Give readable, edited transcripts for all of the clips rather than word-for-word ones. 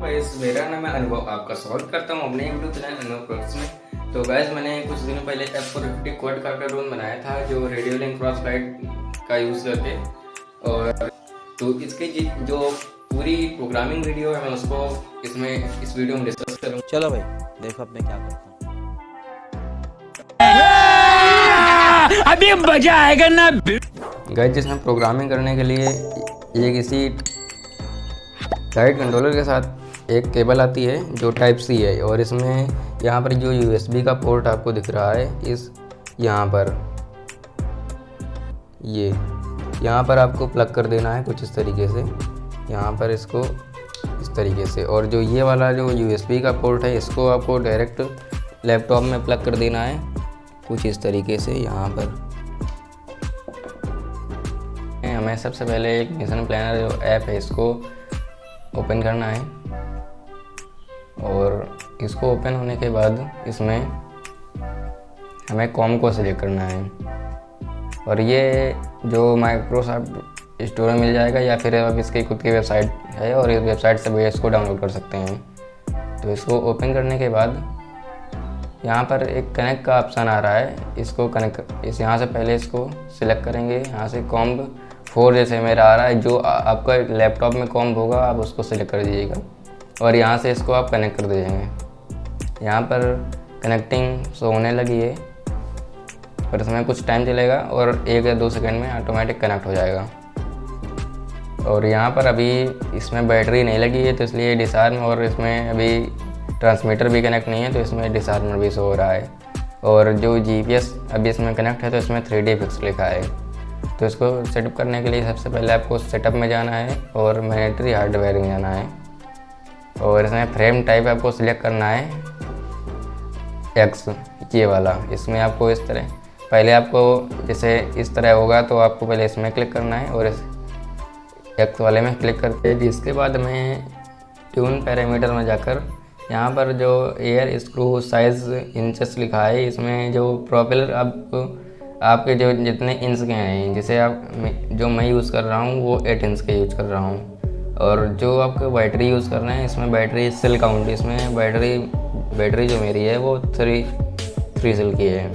Guys मेरा नाम है अनुभव, आपका स्वागत करता हूँ अपने यूट्यूब चैनल अनुभव प्रोडक्ट्स में। तो गाइस मैंने कुछ दिनों पहले F450 क्वाड कार्टर ड्रोन बनाया था जो रेडियो लिंक क्रॉस फ्लाइट का यूज़ करके, और तो इसकी जो पूरी प्रोग्रामिंग वीडियो है मैं उसको इस वीडियो में डिस्कस करूँगा। चलो भाई देखो अब मैं क्या करता हूँ। अभी मजा आएगा ना। गाइस जिसमें प्रोग्रामिंग करने के लिए एक इसी लाइट कंट्रोलर के साथ एक केबल आती है जो टाइप सी है, और इसमें यहाँ पर जो USB का पोर्ट आपको दिख रहा है इस यहाँ पर यहाँ पर आपको प्लग कर देना है कुछ इस तरीके से, यहाँ पर इसको इस तरीके से। और जो ये वाला जो USB का पोर्ट है इसको आपको डायरेक्ट लैपटॉप में प्लग कर देना है कुछ इस तरीके से। यहाँ पर हमें सबसे पहले एक मिशन प्लानर जो ऐप है इसको ओपन करना है, और इसको ओपन होने के बाद इसमें हमें कॉम को सिलेक्ट करना है, और ये जो माइक्रोसॉफ्ट स्टोर में मिल जाएगा या फिर अब इसकी खुद की वेबसाइट है और इस वेबसाइट से भी इसको डाउनलोड कर सकते हैं। तो इसको ओपन करने के बाद यहाँ पर एक कनेक्ट का ऑप्शन आ रहा है, इसको कनेक्ट यहाँ से पहले इसको सिलेक्ट करेंगे। यहाँ से कॉम्ब 4 जैसे मेरा आ रहा है, जो आपका लैपटॉप में कॉम्ब होगा आप उसको सिलेक्ट कर दीजिएगा, और यहाँ से इसको आप कनेक्ट कर दीजिएंगे। यहाँ पर कनेक्टिंग शो होने लगी है, पर इसमें कुछ टाइम चलेगा और 1 या 2 सेकंड में ऑटोमेटिक कनेक्ट हो जाएगा। और यहाँ पर अभी इसमें बैटरी नहीं लगी है तो इसलिए डिसआर्म, और इसमें अभी ट्रांसमीटर भी कनेक्ट नहीं है तो इसमें डिसआर्मर भी शो हो रहा है। और जो GPS अभी इसमें कनेक्ट है तो इसमें 3D फिक्स लिखा है। तो इसको सेटअप करने के लिए सबसे पहले आपको सेटअप में जाना है और मैनेटरी हार्डवेयर में जाना है, और इसमें फ्रेम टाइप आपको सिलेक्ट करना है X, ये वाला। इसमें आपको इस तरह पहले आपको जैसे इस तरह होगा तो आपको पहले इसमें क्लिक करना है और इस X वाले में क्लिक करके जिसके बाद में ट्यून पैरामीटर में जाकर यहाँ पर जो एयर स्क्रू साइज़ इंचेस लिखा है, इसमें जो प्रोपेलर आपके जो जितने इंच के हैं, जैसे जो मैं यूज़ कर रहा हूँ वो 8 इंच के यूज़ कर रहा हूँ। और जो आपको बैटरी यूज़ करना है इसमें बैटरी सेल काउंट, इसमें बैटरी जो मेरी है वो 3 सेल की है,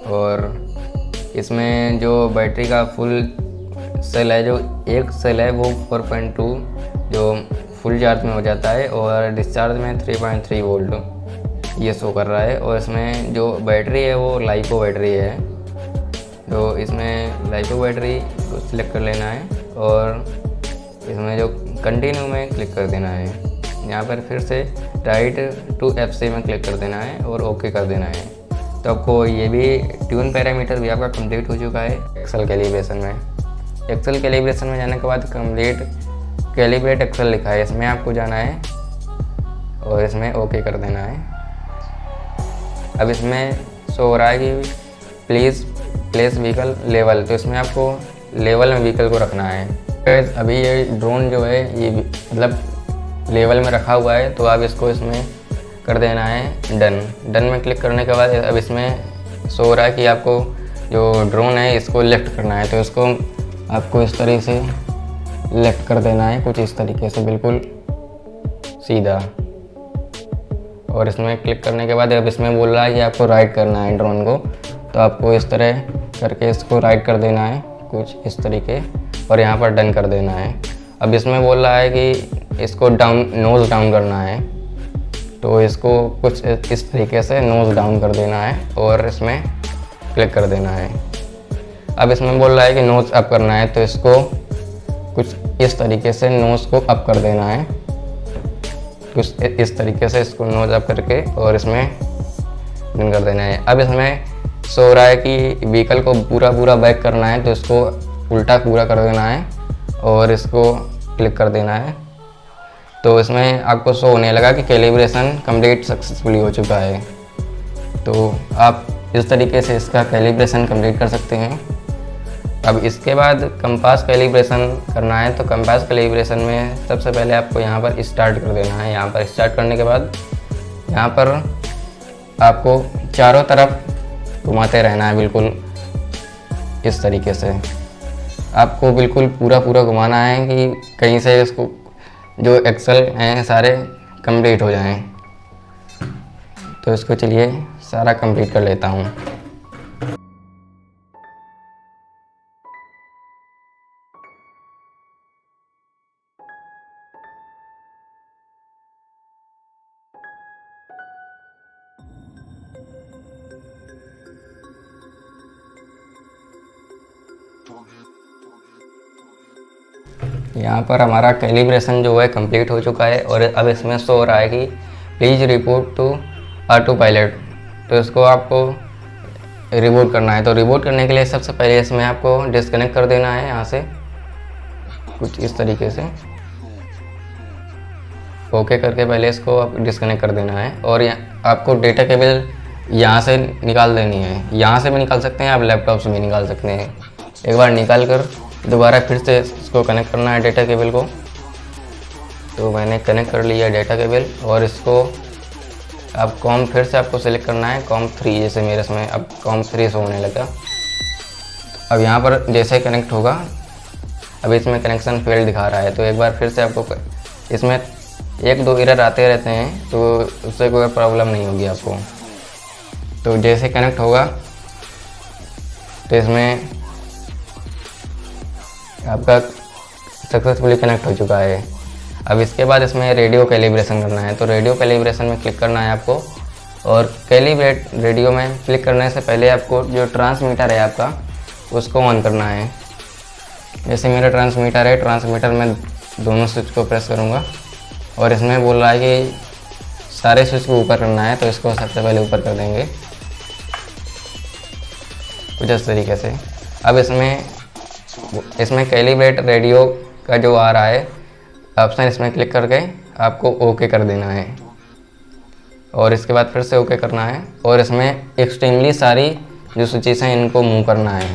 और इसमें जो बैटरी का फुल सेल है, जो एक सेल है वो 4.2 जो फुल चार्ज में हो जाता है, और डिस्चार्ज में 3.3 वोल्ट ये शो कर रहा है। और इसमें जो बैटरी है वो लाइको बैटरी है, तो इसमें लाइको बैटरी को सिलेक्ट कर लेना है और इसमें जो कंटिन्यू में क्लिक कर देना है। यहाँ पर फिर से राइट टू FC में क्लिक कर देना है और ओके कर देना है। तो आपको ये भी ट्यून पैरामीटर भी आपका कंप्लीट हो चुका है एक्सेल कैलिब्रेशन में। एक्सेल कैलिब्रेशन में जाने के बाद कंप्लीट कैलिब्रेट एक्सेल लिखा है, इसमें आपको जाना है और इसमें ओके कर देना है। अब इसमें शो हो रहा है कि प्लीज़ प्लेस व्हीकल लेवल, तो इसमें आपको लेवल में व्हीकल को रखना है। अभी ये ड्रोन जो है ये मतलब लेवल में रखा हुआ है, तो आप इसको इसमें कर देना है डन में क्लिक करने के बाद अब इसमें शो हो रहा है कि आपको जो ड्रोन है इसको लेफ्ट करना है, तो इसको आपको इस तरीके से लेफ्ट कर देना है कुछ इस तरीके से बिल्कुल सीधा। और इसमें क्लिक करने के बाद अब इसमें बोल रहा है कि आपको राइट करना है ड्रोन को, तो आपको इस तरह करके इसको राइट कर देना है कुछ इस तरीके, और यहाँ पर डन कर देना है। अब इसमें बोल रहा है कि इसको नोज़ डाउन करना है, तो इसको कुछ इस तरीके से नोज़ डाउन कर देना है और इसमें क्लिक कर देना है। अब इसमें बोल रहा है कि नोज़ अप करना है, तो इसको कुछ इस तरीके से नोज़ को अप कर देना है, कुछ इस तरीके से इसको नोज़ अप करके और इसमें डन कर देना है। अब इसमें शो हो रहा है कि व्हीकल को पूरा बैक करना है, तो इसको उल्टा पूरा कर देना है और इसको क्लिक कर देना है। तो इसमें आपको शो होने लगा कि कैलिब्रेशन कंप्लीट सक्सेसफुली हो चुका है। तो आप इस तरीके से इसका कैलिब्रेशन कंप्लीट कर सकते हैं। अब इसके बाद कंपास कैलिब्रेशन करना है, तो कंपास कैलिब्रेशन में सबसे पहले आपको यहाँ पर स्टार्ट कर देना है। यहाँ पर स्टार्ट करने के बाद यहाँ पर आपको चारों तरफ घुमाते रहना है बिल्कुल इस तरीके से। आपको बिल्कुल पूरा घुमाना है कि कहीं से इसको जो एक्सेल हैं सारे कंप्लीट हो जाएं। तो इसको चलिए सारा कंप्लीट कर लेता हूँ। यहाँ पर हमारा कैलिब्रेशन जो है कंप्लीट हो चुका है और अब इसमें शो हो रहा है कि please report to auto pilot. तो इसको आपको रिबूट करना है। तो रिबूट करने के लिए सबसे पहले इसमें आपको डिस्कनेक्ट कर देना है यहाँ से, कुछ इस तरीके से ओके करके पहले इसको आप डिस्कनेक्ट कर देना है। और आपको डेटा केबल यहाँ से निकाल देनी है। यहाँ से भी निकाल सकते हैं आप, लैपटॉप से भी निकाल सकते हैं। एक बार निकाल कर दोबारा फिर से इसको कनेक्ट करना है डेटा केबल को। तो मैंने कनेक्ट कर लिया डेटा केबल और इसको अब कॉम फिर से आपको सेलेक्ट करना है, कॉम 3, जैसे मेरे इसमें अब कॉम 3 शो होने लगा। अब यहाँ पर जैसे कनेक्ट होगा, अब इसमें कनेक्शन फेल्ड दिखा रहा है। तो एक बार फिर से आपको इसमें 1-2 एरर आते रहते हैं, तो उससे कोई प्रॉब्लम नहीं होगी आपको। तो जैसे कनेक्ट होगा तो इसमें आपका सक्सेसफुली कनेक्ट हो चुका है। अब इसके बाद इसमें रेडियो कैलिब्रेशन करना है। तो रेडियो कैलिब्रेशन में क्लिक करना है आपको और कैलिब्रेट रेडियो में क्लिक करने से पहले आपको जो ट्रांसमीटर है आपका उसको ऑन करना है। जैसे मेरा ट्रांसमीटर है, ट्रांसमीटर में दोनों स्विच को प्रेस करूँगा और इसमें बोल रहा है कि सारे स्विच को ऊपर करना है। तो इसको सबसे पहले ऊपर कर देंगे कुछ इस तरीके से। अब इसमें कैलिब्रेट रेडियो का जो आ रहा है ऑप्शन, इसमें क्लिक करके आपको ओके कर देना है और इसके बाद फिर से ओके करना है। और इसमें एक्सट्रीमली सारी जो स्विचेस हैं इनको मूव करना है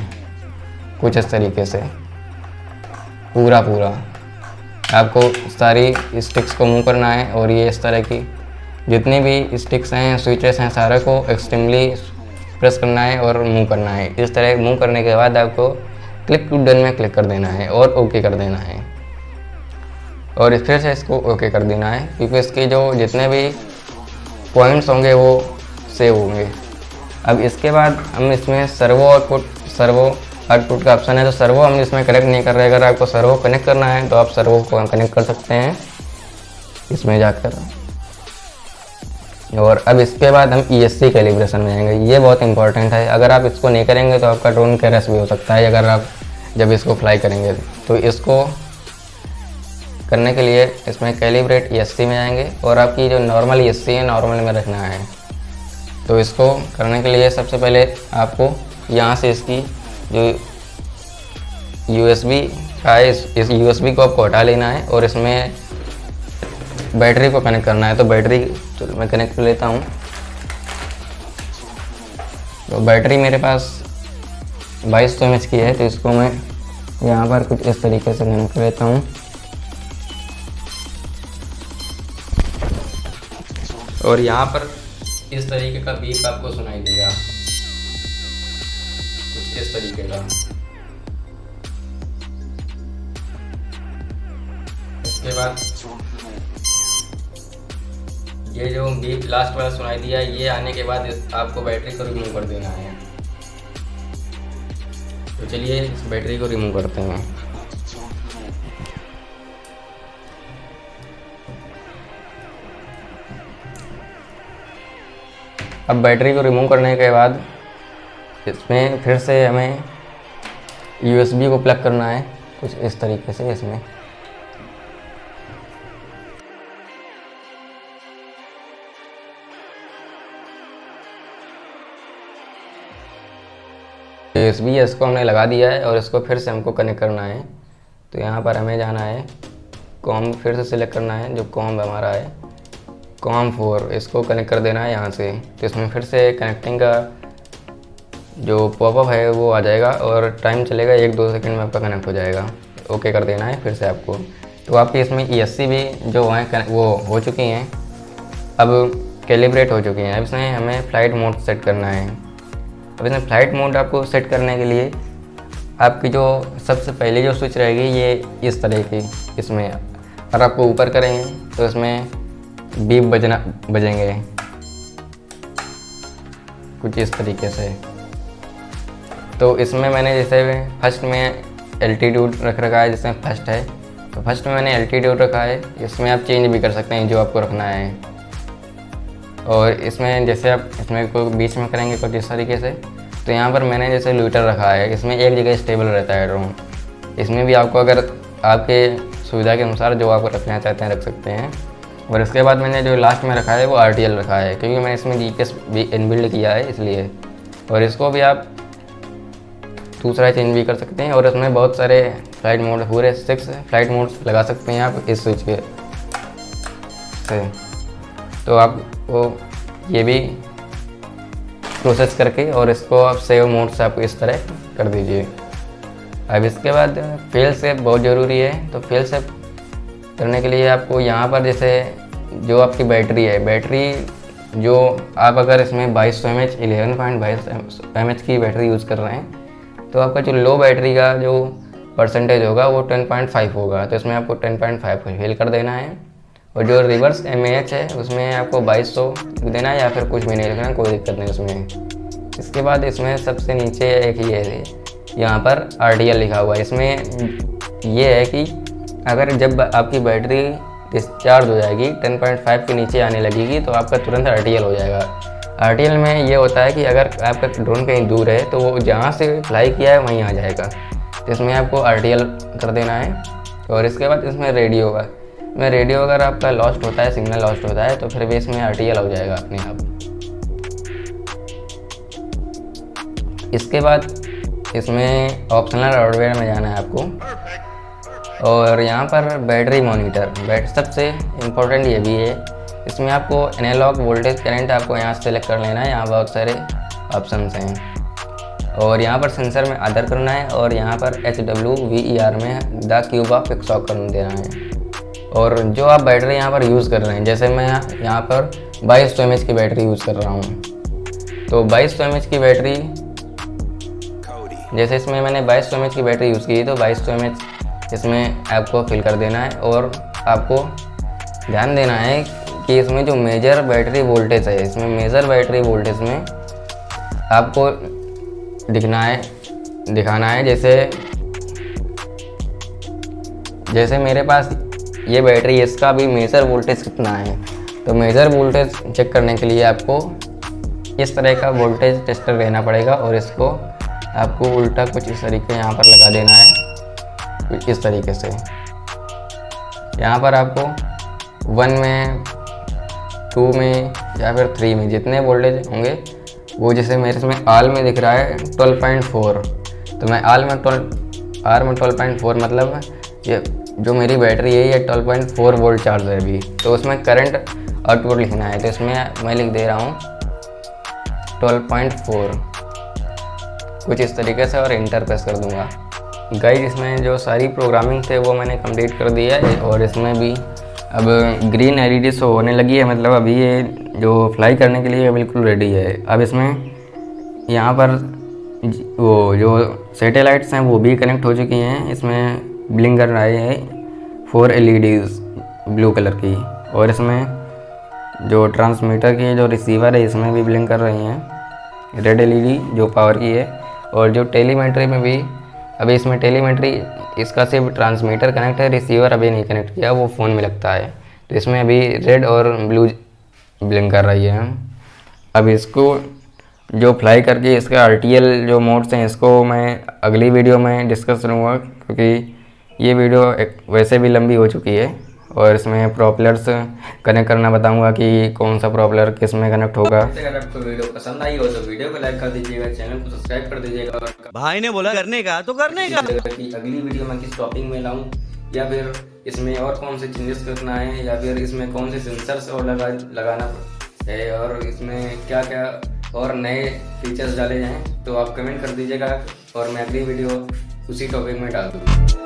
कुछ इस तरीके से, पूरा आपको सारी स्टिक्स को मूव करना है। और ये इस तरह की जितनी भी स्टिक्स हैं, स्विचेस हैं, सारे को एक्सट्रीमली प्रेस करना है और मूव करना है। इस तरह मूव करने के बाद आपको क्लिक टू डन में क्लिक कर देना है और ओके कर देना है और फिर से इसको ओके कर देना है, क्योंकि इसके जो जितने भी पॉइंट्स होंगे वो सेव होंगे। अब इसके बाद हम इसमें सर्वो आउटपुट का ऑप्शन है। तो सर्वो हम इसमें कनेक्ट नहीं कर रहे। अगर आपको सर्वो कनेक्ट करना है तो आप सर्वो को कनेक्ट कर सकते हैं इसमें जाकर। और अब इसके बाद हम ESC कैलिब्रेशन में आएंगे। ये बहुत इंपॉर्टेंट है। अगर आप इसको नहीं करेंगे तो आपका ड्रोन क्रैश भी हो सकता है अगर आप जब इसको फ्लाई करेंगे। तो इसको करने के लिए इसमें कैलिब्रेट ESC में आएंगे और आपकी जो नॉर्मल ESC है नॉर्मल में रखना है। तो इसको करने के लिए सबसे पहले आपको यहाँ से इसकी जो USB का है इस USB को आपको हटा लेना है और इसमें बैटरी को कनेक्ट करना है। तो बैटरी चलो मैं कनेक्ट कर लेता हूँ। तो बैटरी मेरे पास 2200 mAh की है। तो इसको मैं यहाँ पर कुछ इस तरीके से कनेक्ट कर लेता हूँ और यहाँ पर इस तरीके का बीप आपको सुनाई देगा, कुछ इस तरीके का। इसके बाद ये जो बीप लास्ट वाला सुनाई दिया, ये आने के बाद आपको बैटरी को रिमूव कर देना है। तो चलिए इस बैटरी को रिमूव करते हैं। अब बैटरी को रिमूव करने के बाद इसमें फिर से हमें USB को प्लग करना है कुछ इस तरीके से। इसमें USB इसको हमने लगा दिया है और इसको फिर से हमको कनेक्ट करना है। तो यहाँ पर हमें जाना है, कॉम फिर से सिलेक्ट करना है, जो कॉम हमारा है कॉम 4, इसको कनेक्ट कर देना है यहाँ से। तो इसमें फिर से कनेक्टिंग का जो पॉपअप है वो आ जाएगा और टाइम चलेगा 1-2 सेकंड में आपका कनेक्ट हो जाएगा। ओके कर देना है फिर से आपको। तो आपकी इसमें ESC भी जो हैं वो हो चुकी हैं, अब कैलिब्रेट हो चुकी हैं। अब इसमें हमें फ़्लाइट मोड सेट करना है। अब इसमें फ़्लाइट मोड आपको सेट करने के लिए आपकी जो सबसे पहले जो स्विच रहेगी ये इस तरह की, इसमें अगर आपको ऊपर करेंगे तो इसमें बीप बजेंगे कुछ इस तरीके से। तो इसमें मैंने जैसे फर्स्ट में एल्टीट्यूड रख रखा है, जिसमें फर्स्ट है तो फर्स्ट में मैंने एल्टीट्यूड रखा है। इसमें आप चेंज भी कर सकते हैं जो आपको रखना है। और इसमें जैसे आप इसमें कोई बीच में करेंगे कुछ इस तरीके से, तो यहाँ पर मैंने जैसे लूटर रखा है, इसमें एक जगह स्टेबल रहता है ड्रोन। इसमें भी आपको अगर आपके सुविधा के अनुसार जो आप रखना चाहते हैं रख सकते हैं। और इसके बाद मैंने जो लास्ट में रखा है वो RTL रखा है, क्योंकि मैंने इसमें GPS भी इनबिल्ड किया है इसलिए। और इसको भी आप दूसरा चेंज भी कर सकते हैं। और इसमें बहुत सारे फ्लाइट मोड, पूरे 6 फ्लाइट मोड्स लगा सकते हैं आप इस स्विच के से। तो आपको ये भी प्रोसेस करके और इसको आप सेव मोड से आप इस तरह कर दीजिए। अब इसके बाद फेल सेव बहुत ज़रूरी है। तो फेल सेव करने के लिए आपको यहाँ पर जैसे जो आपकी बैटरी है, बैटरी जो आप अगर इसमें 2200 mAh 11.22 mAh की बैटरी यूज़ कर रहे हैं तो आपका जो लो बैटरी का जो परसेंटेज होगा वो 10.5 होगा। तो इसमें आपको 10.5 फेल कर देना है। और जो रिवर्स mAh है उसमें आपको 2200 देना है या फिर कुछ भी नहीं लिखना, कोई दिक्कत नहीं उसमें। इसके बाद इसमें सबसे नीचे एक ये है, यहाँ पर RTL लिखा हुआ है। इसमें ये है कि अगर जब आपकी बैटरी डिस्चार्ज हो जाएगी 10.5 के नीचे आने लगेगी तो आपका तुरंत RTL हो जाएगा। RTL में ये होता है कि अगर आपका ड्रोन कहीं दूर है तो वो जहाँ से फ्लाई किया है वहीं आ जाएगा। तो इसमें आपको RTL कर देना है। और इसके बाद इसमें रेडियो का, में रेडियो अगर आपका लॉस्ट होता है, सिग्नल लॉस्ट होता है तो फिर भी इसमें RTL हो जाएगा अपने आप। इसके बाद इसमें ऑप्शनल हार्डवेयर में जाना है आपको। और यहाँ पर बैटरी मॉनिटर, सबसे इम्पोर्टेंट ये भी है, इसमें आपको एनालॉग वोल्टेज करंट आपको यहाँ सेलेक्ट कर लेना है। यहाँ बहुत सारे ऑप्शंस हैं। और यहाँ पर सेंसर में अदर करना है और यहाँ पर HWVER में द क्यूब ऑफ एक्सॉक कर देना है। और जो आप बैटरी यहाँ पर यूज़ कर रहे हैं, जैसे मैं यहाँ पर 2200 mAh की बैटरी यूज़ कर रहा हूँ, तो 2200 mAh की बैटरी, जैसे इसमें मैंने 2200 mAh की बैटरी यूज़ की तो 2200 mAh इसमें आपको फिल कर देना है। और आपको ध्यान देना है कि इसमें जो मेजर बैटरी वोल्टेज है, इसमें मेजर बैटरी वोल्टेज में आपको दिखाना है। जैसे मेरे पास ये बैटरी, इसका भी मेजर वोल्टेज कितना है, तो मेजर वोल्टेज चेक करने के लिए आपको इस तरह का वोल्टेज टेस्टर लेना पड़ेगा। और इसको आपको उल्टा कुछ इस तरीके यहाँ पर लगा देना है, कुछ इस तरीके से। यहाँ पर आपको 1 में, 2 में या फिर 3 में जितने वोल्टेज होंगे वो, जैसे मेरे इसमें आल में दिख रहा है 12.4, तो मैं आर में 12.4 मतलब ये जो मेरी बैटरी है ये 12.4 वोल्ट चार्ज है अभी। तो उसमें करंट आउटपुट लिखना है, तो इसमें मैं लिख दे रहा हूँ 12.4 कुछ इस तरीके से और इंटर प्रेस कर दूंगा। गाइस इसमें जो सारी प्रोग्रामिंग थे वो मैंने कंप्लीट कर दिया है। और इसमें भी अब ग्रीन LED शो होने लगी है, मतलब अभी ये जो फ्लाई करने के लिए बिल्कुल रेडी है। अब इसमें यहाँ पर वो जो सैटेलाइट्स हैं वो भी कनेक्ट हो चुकी हैं। इसमें ब्लिंक कर रही है 4 LEDs ब्लू कलर की। और इसमें जो ट्रांसमीटर की जो रिसीवर है इसमें भी ब्लिंक कर रही हैं रेड LED जो पावर की है। और जो टेलीमेट्री में भी अभी इसमें टेलीमेट्री, इसका सिर्फ ट्रांसमीटर कनेक्ट है, रिसीवर अभी नहीं कनेक्ट किया, वो फ़ोन में लगता है। तो इसमें अभी रेड और ब्लू ब्लिंक कर रही है। अब इसको जो फ्लाई करके इसका RTL जो मोड्स हैं इसको मैं अगली वीडियो में डिस्कस करूँगा, क्योंकि ये वीडियो वैसे भी लंबी हो चुकी है। और इसमें प्रोपेलर्स कनेक्ट करना बताऊंगा कि कौन सा प्रोपेलर किस में कनेक्ट होगा। अगर आपको वीडियो पसंद आई हो तो वीडियो को लाइक कर दीजिएगा, चैनल को सब्सक्राइब कर दीजिएगा। और भाई ने बोला करने का तो करने का। कि अगली वीडियो में किस टॉपिक में लाऊं, या फिर इसमें और कौन से चेंजेस करना है, या फिर इसमें कौन से सेंसर्स और लगाना है, और इसमें क्या क्या और नए फीचर्स डाले जाएँ, तो आप कमेंट कर दीजिएगा और मैं अगली वीडियो उसी टॉपिक में डाल दूँगा।